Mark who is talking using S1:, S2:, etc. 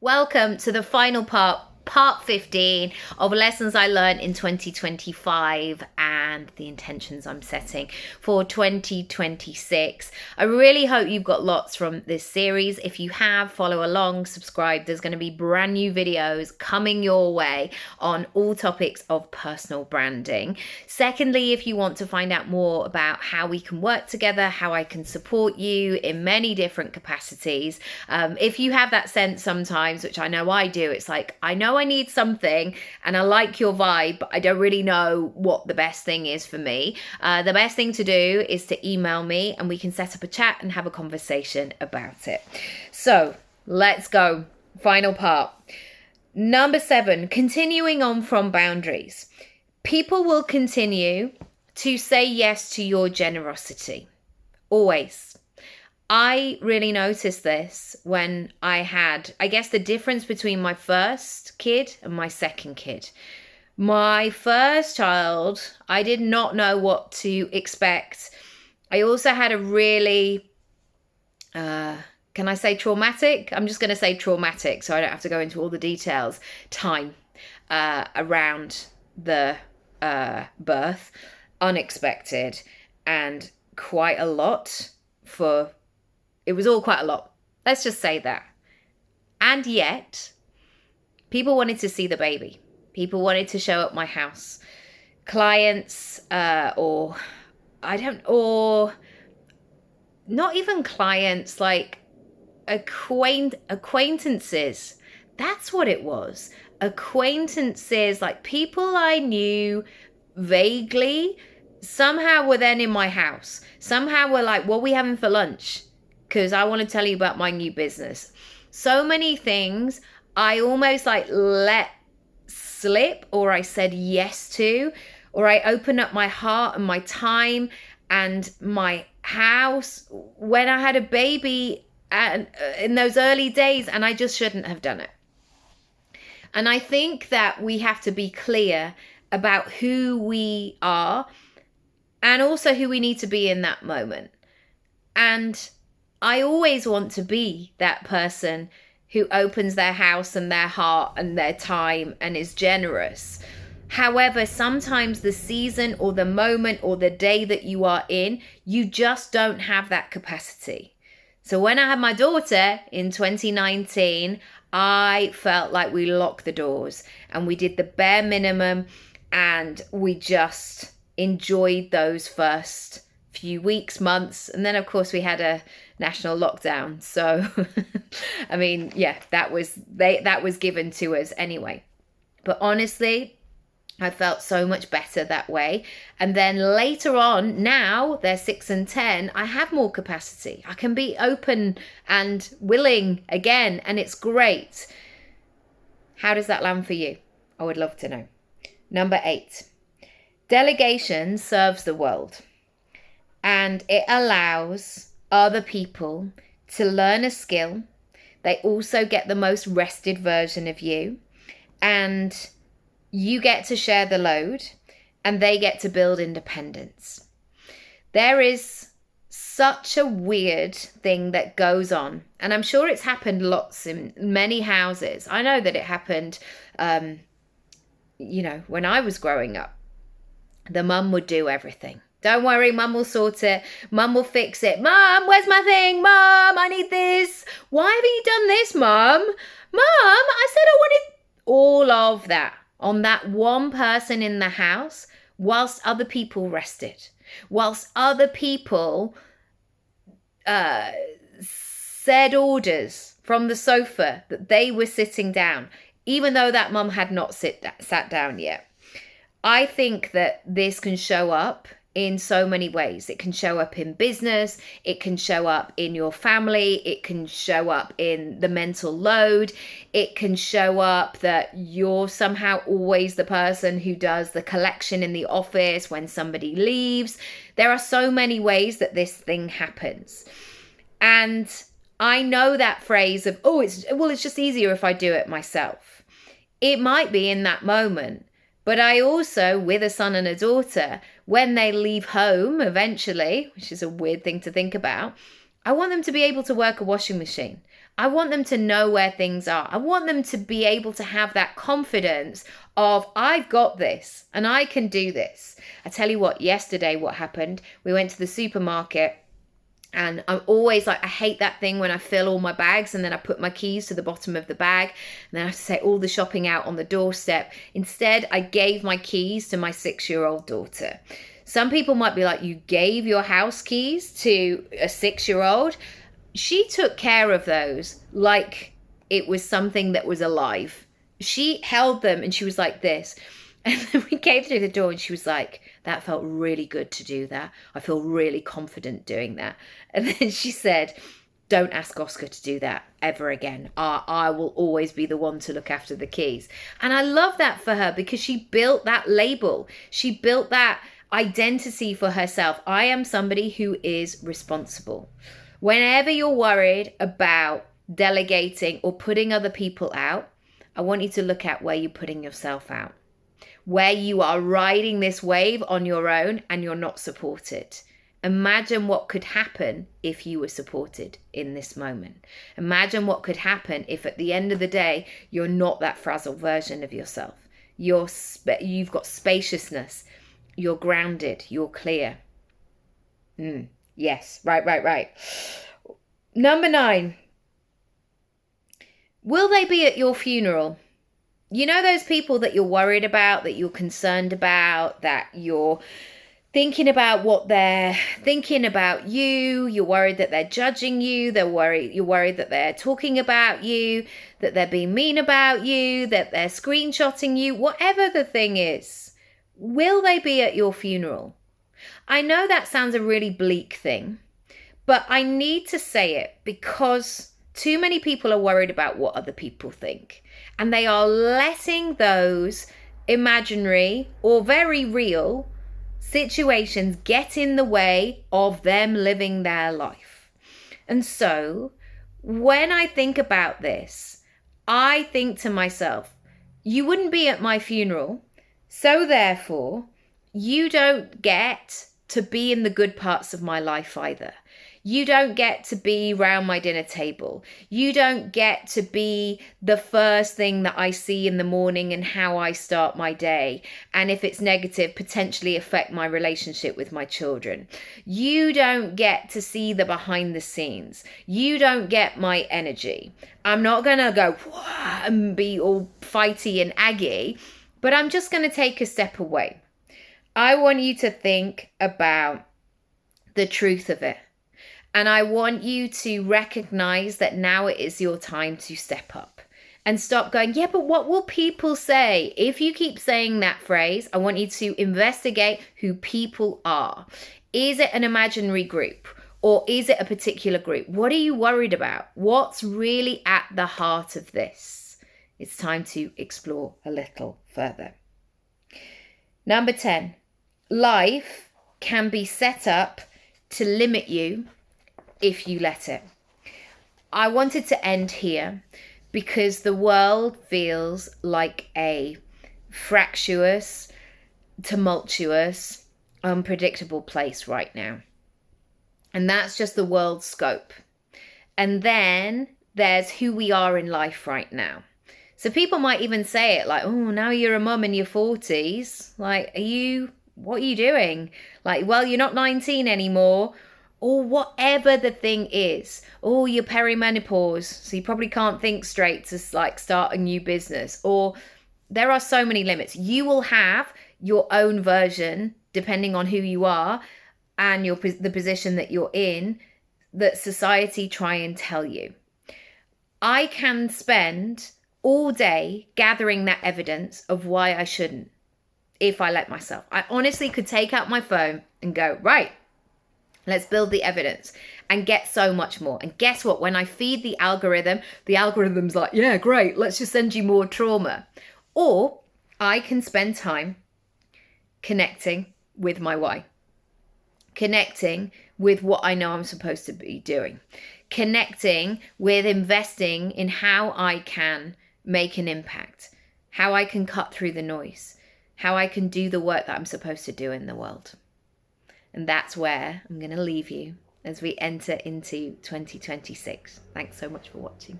S1: Welcome to the final part 15 of lessons I learned in 2025 and the intentions I'm setting for 2026. I really hope you've got lots from this series. If you have, follow along, subscribe. There's going to be brand new videos coming your way on all topics of personal branding. Secondly, if you want to find out more about how we can work together, how I can support you in many different capacities, if you have that sense sometimes, which I know I do, it's like, I know I need something and I like your vibe, but I don't really know what the best thing is for me. The best thing to do is to email me and we can set up a chat and have a conversation about it. So let's go. Final part. Number 7, continuing on from boundaries. People will continue to say yes to your generosity. Always. I really noticed this when I had, I guess, the difference between my first kid and my second kid. My first child, I did not know what to expect. I also had a really, can I say traumatic? I'm just going to say traumatic so I don't have to go into all the details. Time around the birth. Unexpected and quite a lot for... It was all quite a lot. Let's just say that. And yet, people wanted to see the baby. People wanted to show up my house. Clients, or not even clients, like acquaintances. That's what it was. Acquaintances, like people I knew vaguely, somehow were then in my house. Somehow were like, what are we having for lunch? Because I want to tell you about my new business. So many things I almost like let slip, or I said yes to, or I opened up my heart and my time and my house when I had a baby and in those early days, and I just shouldn't have done it. And I think that we have to be clear about who we are and also who we need to be in that moment. And I always want to be that person who opens their house and their heart and their time and is generous. However, sometimes the season or the moment or the day that you are in, you just don't have that capacity. So when I had my daughter in 2019, I felt like we locked the doors and we did the bare minimum and we just enjoyed those first few weeks, months, and then of course we had a national lockdown. So I mean, yeah, that was given to us anyway. But honestly, I felt so much better that way. And then later on, now they're 6 and 10, I have more capacity. I can be open and willing again, and it's great. How does that land for you? I would love to know. Number 8, delegation serves the world. And it allows other people to learn a skill. They also get the most rested version of you. And you get to share the load. And they get to build independence. There is such a weird thing that goes on. And I'm sure it's happened lots in many houses. I know that it happened, when I was growing up. The mum would do everything. Don't worry, mum will sort it. Mum will fix it. Mum, where's my thing? Mum, I need this. Why haven't you done this, mum? Mum, I said I wanted all of that on that one person in the house whilst other people rested. Whilst other people said orders from the sofa that they were sitting down, even though that mum had not sat down yet. I think that this can show up in so many ways. It can show up in business, it can show up in your family, it can show up in the mental load, it can show up that you're somehow always the person who does the collection in the office when somebody leaves. There are so many ways that this thing happens. And I know that phrase of, it's just easier if I do it myself. It might be in that moment. But I also, with a son and a daughter, when they leave home eventually, which is a weird thing to think about, I want them to be able to work a washing machine. I want them to know where things are. I want them to be able to have that confidence of, I've got this and I can do this. I tell you what, yesterday what happened, we went to the supermarket. And I'm always like, I hate that thing when I fill all my bags and then I put my keys to the bottom of the bag and then I have to say all the shopping out on the doorstep. Instead, I gave my keys to my 6-year-old daughter. Some people might be like, you gave your house keys to a 6-year-old? She took care of those like it was something that was alive. She held them and she was like this. And then we came through the door and she was like, that felt really good to do that. I feel really confident doing that. And then she said, don't ask Oscar to do that ever again. I will always be the one to look after the keys. And I love that for her because she built that label. She built that identity for herself. I am somebody who is responsible. Whenever you're worried about delegating or putting other people out, I want you to look at where you're putting yourself out. Where you are riding this wave on your own and you're not supported. Imagine what could happen if you were supported in this moment. Imagine what could happen if at the end of the day, you're not that frazzled version of yourself. You've got spaciousness. You're grounded. You're clear. Yes, right. Number 9. Will they be at your funeral? You know those people that you're worried about, that you're concerned about, that you're thinking about what they're thinking about you, you're worried that they're judging you, you're worried that they're talking about you, that they're being mean about you, that they're screenshotting you, whatever the thing is. Will they be at your funeral? I know that sounds a really bleak thing, but I need to say it because too many people are worried about what other people think. And they are letting those imaginary or very real situations get in the way of them living their life. And so when I think about this, I think to myself, you wouldn't be at my funeral. So therefore, you don't get to be in the good parts of my life either. You don't get to be around my dinner table. You don't get to be the first thing that I see in the morning and how I start my day. And if it's negative, potentially affect my relationship with my children. You don't get to see the behind the scenes. You don't get my energy. I'm not going to go and be all fighty and aggy, but I'm just going to take a step away. I want you to think about the truth of it. And I want you to recognize that now it is your time to step up and stop going, yeah, but what will people say? If you keep saying that phrase, I want you to investigate who people are. Is it an imaginary group or is it a particular group? What are you worried about? What's really at the heart of this? It's time to explore a little further. Number 10, life can be set up to limit you if you let it. I wanted to end here because the world feels like a fractious, tumultuous, unpredictable place right now. And that's just the world's scope. And then there's who we are in life right now. So people might even say it like, oh, now you're a mum in your 40s. Like, what are you doing? Like, well, you're not 19 anymore. Or whatever the thing is. Oh, you're perimenopause, so you probably can't think straight to like start a new business. Or there are so many limits. You will have your own version, depending on who you are and the position that you're in, that society try and tell you. I can spend all day gathering that evidence of why I shouldn't, if I let myself. I honestly could take out my phone and go, right, let's build the evidence and get so much more. And guess what? When I feed the algorithm's like, yeah, great, let's just send you more trauma. Or I can spend time connecting with my why, connecting with what I know I'm supposed to be doing, connecting with investing in how I can make an impact, how I can cut through the noise, how I can do the work that I'm supposed to do in the world. And that's where I'm going to leave you as we enter into 2026. Thanks so much for watching.